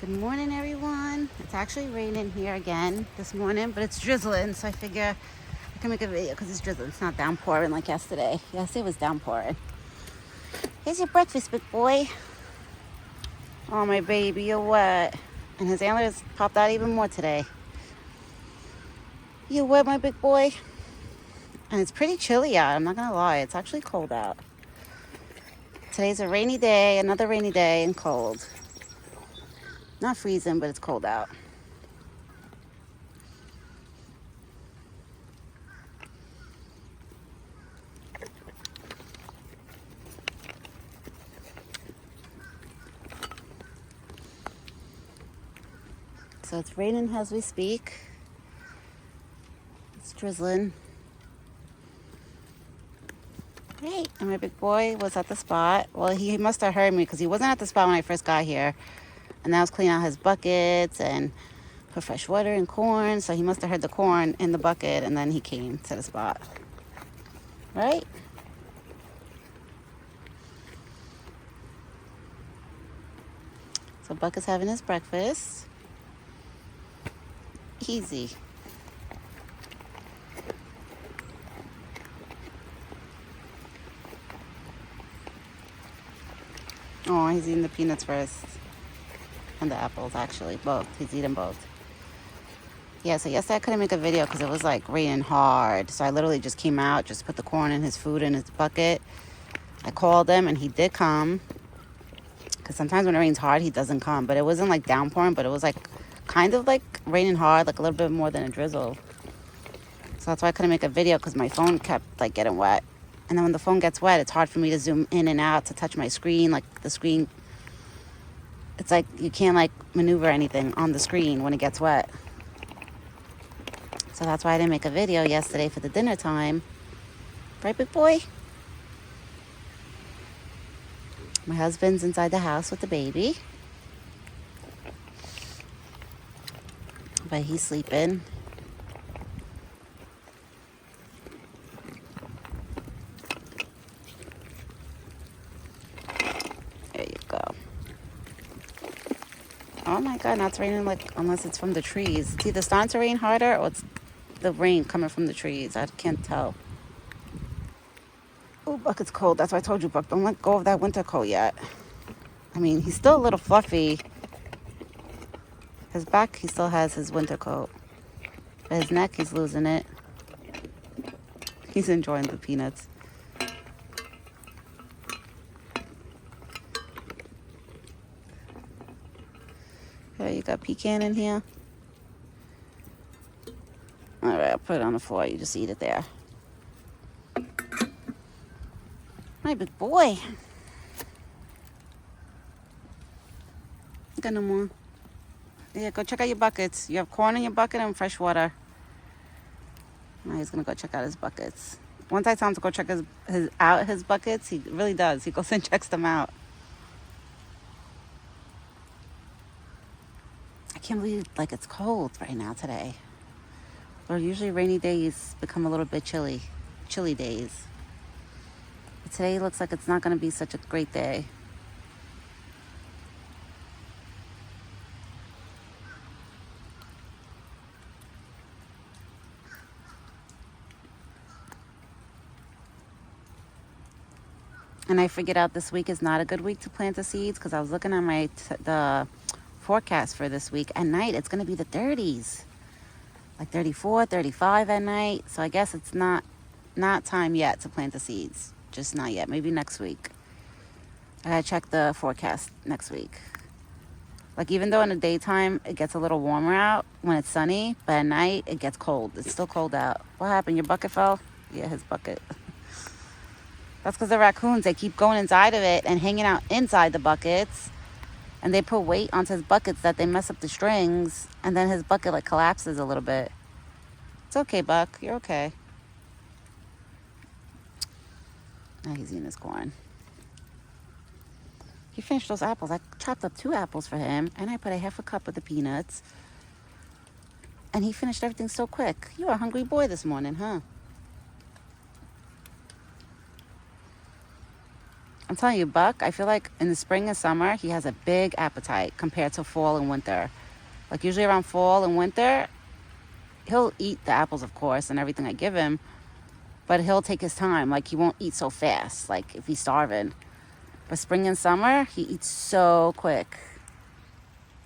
Good morning, everyone. It's actually raining here again this morning, but it's drizzling, so I figure I can make a video because it's drizzling. It's not downpouring like yesterday. Yesterday was downpouring. Here's your breakfast, big boy. Oh, my baby, you're wet. And his antlers popped out even more today. You wet, my big boy? And it's pretty chilly out. I'm not going to lie. It's actually cold out. Today's a rainy day, another rainy day, and cold. Not freezing, but it's cold out. So it's raining as we speak. It's drizzling. Hey, and my big boy was at the spot. Well, he must have heard me because he wasn't at the spot when I first got here. And I was cleaning out his buckets and put fresh water and corn. So he must have heard the corn in the bucket and then he came to the spot. Right? So Buck is having his breakfast. Easy. Oh, he's eating the peanuts first. And the apples, actually. Both. He's eating both. Yeah, so yesterday I couldn't make a video because it was like raining hard. So I literally just came out, just put the corn and his food in his bucket. I called him and he did come. Because sometimes when it rains hard, he doesn't come. But it wasn't like downpouring, but it was like kind of like raining hard, like a little bit more than a drizzle. So that's why I couldn't make a video because my phone kept like getting wet. And then when the phone gets wet, it's hard for me to zoom in and out to touch my screen. Like the screen, it's like you can't like maneuver anything on the screen when it gets wet. So that's why I didn't make a video yesterday for the dinner time. Right, big boy? My husband's inside the house with the baby. But he's sleeping. There you go. Oh my God, now it's raining like, unless it's from the trees. It's either starting to rain harder or it's the rain coming from the trees. I can't tell. Oh, Buck, it's cold. That's why I told you, Buck, don't let go of that winter coat yet. I mean, he's still a little fluffy. His back, he still has his winter coat. But his neck, he's losing it. He's enjoying the peanuts. Okay, you got pecan in here. All right, I'll put it on the floor. You just eat it there. My big boy. Got no more. Yeah, go check out your buckets. You have corn in your bucket and fresh water. Now he's gonna go check out his buckets. Once I tell him to go check his buckets, he really does. He goes and checks them out. I can't believe like it's cold right now today. Or usually rainy days become a little bit chilly days. But today looks like it's not gonna be such a great day. And I figured out this week is not a good week to plant the seeds because I was looking at the forecast for this week. At night, it's going to be the 30s. Like 34, 35 at night. So I guess it's not time yet to plant the seeds. Just not yet. Maybe next week. I got to check the forecast next week. Like even though in the daytime it gets a little warmer out when it's sunny, but at night it gets cold. It's still cold out. What happened? Your bucket fell? Yeah, his bucket. That's because the raccoons, they keep going inside of it and hanging out inside the buckets. And they put weight onto his buckets that they mess up the strings. And then his bucket like collapses a little bit. It's okay, Buck. You're okay. Now he's eating his corn. He finished those apples. I chopped up 2 apples for him. And I put a half a cup of the peanuts. And he finished everything so quick. You're a hungry boy this morning, huh? I'm telling you, Buck, I feel like in the spring and summer, he has a big appetite compared to fall and winter. Like usually around fall and winter, he'll eat the apples, of course, and everything I give him, but he'll take his time. Like he won't eat so fast, like if he's starving. But spring and summer, he eats so quick.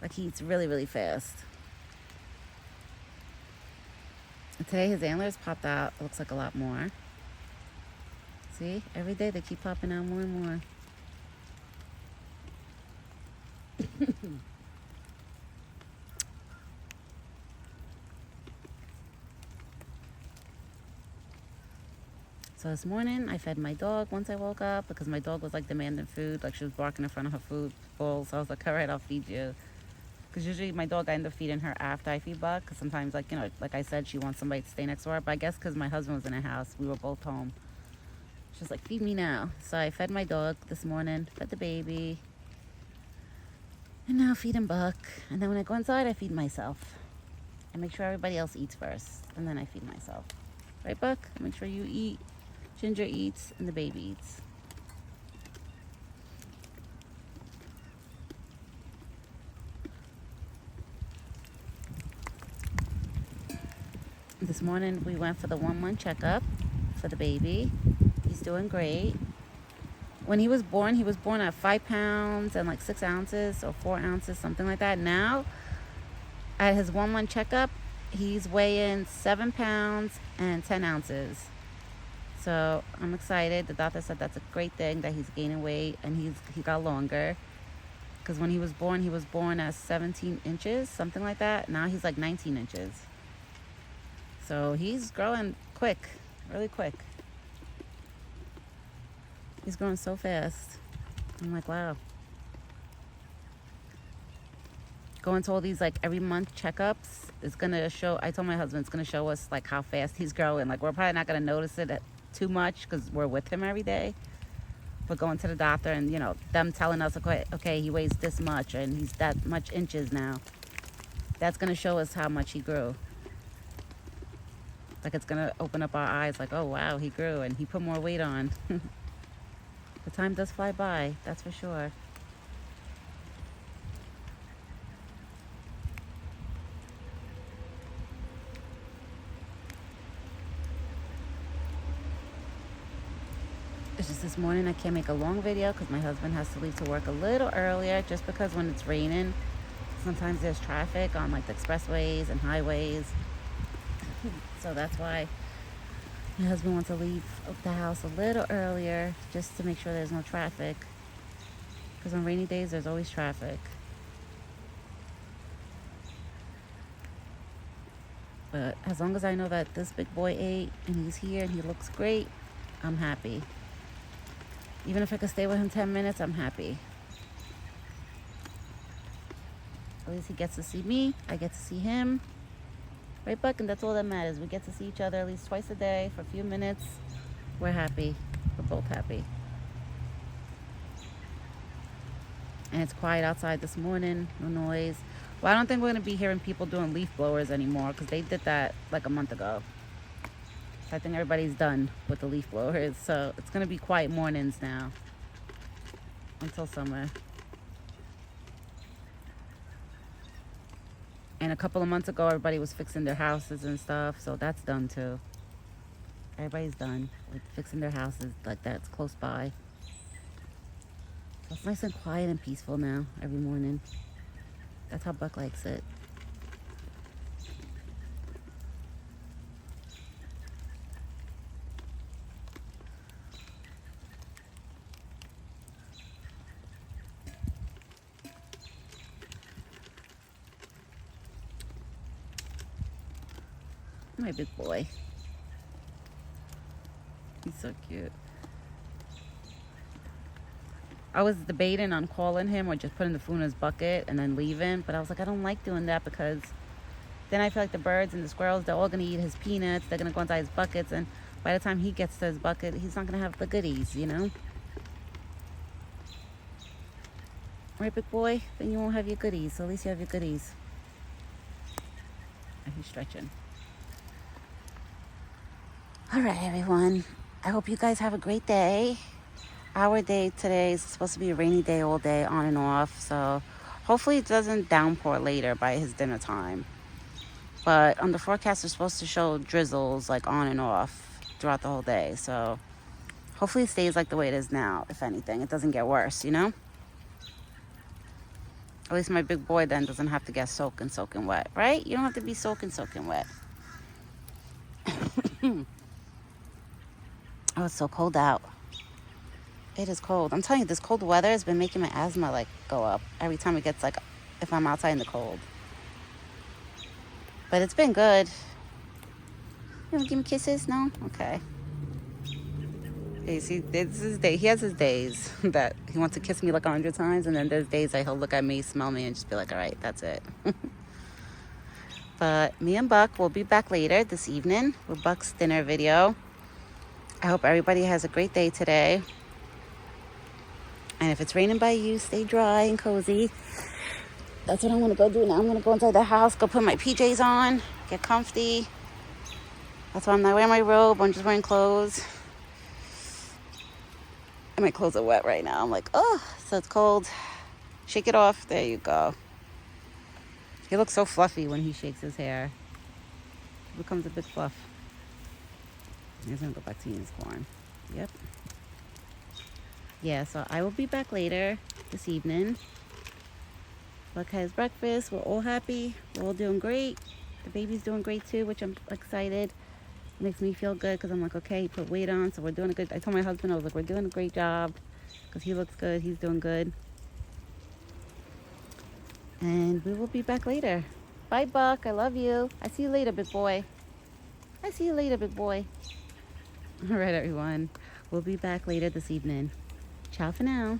Like he eats really, really fast. And today his antlers popped out. It looks like a lot more. See, every day they keep popping out more and more. So this morning I fed my dog once I woke up because my dog was like demanding food, like she was barking in front of her food bowl. So I was like, all right, I'll feed you. Because usually my dog, I end up feeding her after I feed Buck. Because sometimes, like, you know, like I said, she wants somebody to stay next to her. But I guess because my husband was in the house, we were both home. She's like, feed me now. So I fed my dog this morning, fed the baby. And now feeding Buck. And then when I go inside, I feed myself. I make sure everybody else eats first. And then I feed myself. Right, Buck? I make sure you eat. Ginger eats and the baby eats. This morning we went for the 1 month checkup for the baby. He's doing great. When he was born at 5 pounds and like 6 ounces or 4 ounces, something like that. Now, at his 1 month checkup, he's weighing 7 pounds and 10 ounces. So I'm excited. The doctor said that's a great thing that he's gaining weight and he got longer. Because when he was born at 17 inches, something like that. Now he's like 19 inches. So he's growing quick, really quick. He's growing so fast. I'm like, wow. Going to all these like every month checkups is gonna show. I told my husband it's gonna show us like how fast he's growing. Like we're probably not gonna notice it too much because we're with him every day. But going to the doctor and, you know, them telling us, okay, he weighs this much and he's that much inches now. That's going to show us how much he grew. Like it's going to open up our eyes like, oh, wow, he grew and he put more weight on. The time does fly by, that's for sure. It's just this morning I can't make a long video because my husband has to leave to work a little earlier just because when it's raining, sometimes there's traffic on like the expressways and highways. So that's why my husband wants to leave the house a little earlier just to make sure there's no traffic. Because on rainy days, there's always traffic. But as long as I know that this big boy ate and he's here and he looks great, I'm happy. Even if I could stay with him 10 minutes, I'm happy. At least he gets to see me. I get to see him. Right, Buck? And that's all that matters. We get to see each other at least twice a day for a few minutes. We're happy. We're both happy. And it's quiet outside this morning. No noise. Well, I don't think we're going to be hearing people doing leaf blowers anymore because they did that like a month ago. So I think everybody's done with the leaf blowers. So it's going to be quiet mornings now until summer. And a couple of months ago, everybody was fixing their houses and stuff. So that's done too. Everybody's done with fixing their houses like that's close by. So it's nice and quiet and peaceful now every morning. That's how Buck likes it. My big boy. He's so cute. I was debating on calling him or just putting the food in his bucket and then leaving. But I was like, I don't like doing that because then I feel like the birds and the squirrels, they're all going to eat his peanuts. They're going to go inside his buckets. And by the time he gets to his bucket, he's not going to have the goodies, you know? Right, big boy? Then you won't have your goodies. So at least you have your goodies. And he's stretching. All right, everyone. I hope you guys have a great day. Our day today is supposed to be a rainy day all day, on and off. So hopefully it doesn't downpour later by his dinner time. But on the forecast, they're supposed to show drizzles like on and off throughout the whole day. So hopefully it stays like the way it is now. If anything, it doesn't get worse, you know? At least my big boy then doesn't have to get soaking wet, right? You don't have to be soaking wet. Oh, it's so cold out. It is cold. I'm telling you, this cold weather has been making my asthma like go up every time it gets like, if I'm outside in the cold. But it's been good. You want to give me kisses? No? Okay. Hey, see, it's his day. He has his days that he wants to kiss me like 100 times, and then there's days that he'll look at me, smell me, and just be like, all right, that's it. But me and Buck will be back later this evening with Buck's dinner video. I hope everybody has a great day today. And if it's raining by you, stay dry and cozy. That's what I'm going to go do now. I'm going to go inside the house, go put my PJs on, get comfy. That's why I'm not wearing my robe. I'm just wearing clothes. And my clothes are wet right now. I'm like, oh, so it's cold. Shake it off. There you go. He looks so fluffy when he shakes his hair. It becomes a big fluff. He's going to go back to eating his corn. Yep. Yeah, so I will be back later this evening. Buck has breakfast. We're all happy. We're all doing great. The baby's doing great too, which I'm excited. It makes me feel good because I'm like, okay, he put weight on, so we're doing a good. I told my husband, I was like, we're doing a great job because he looks good. He's doing good. And we will be back later. Bye, Buck. I love you. I see you later, big boy. I see you later, big boy. All right, everyone. We'll be back later this evening. Ciao for now.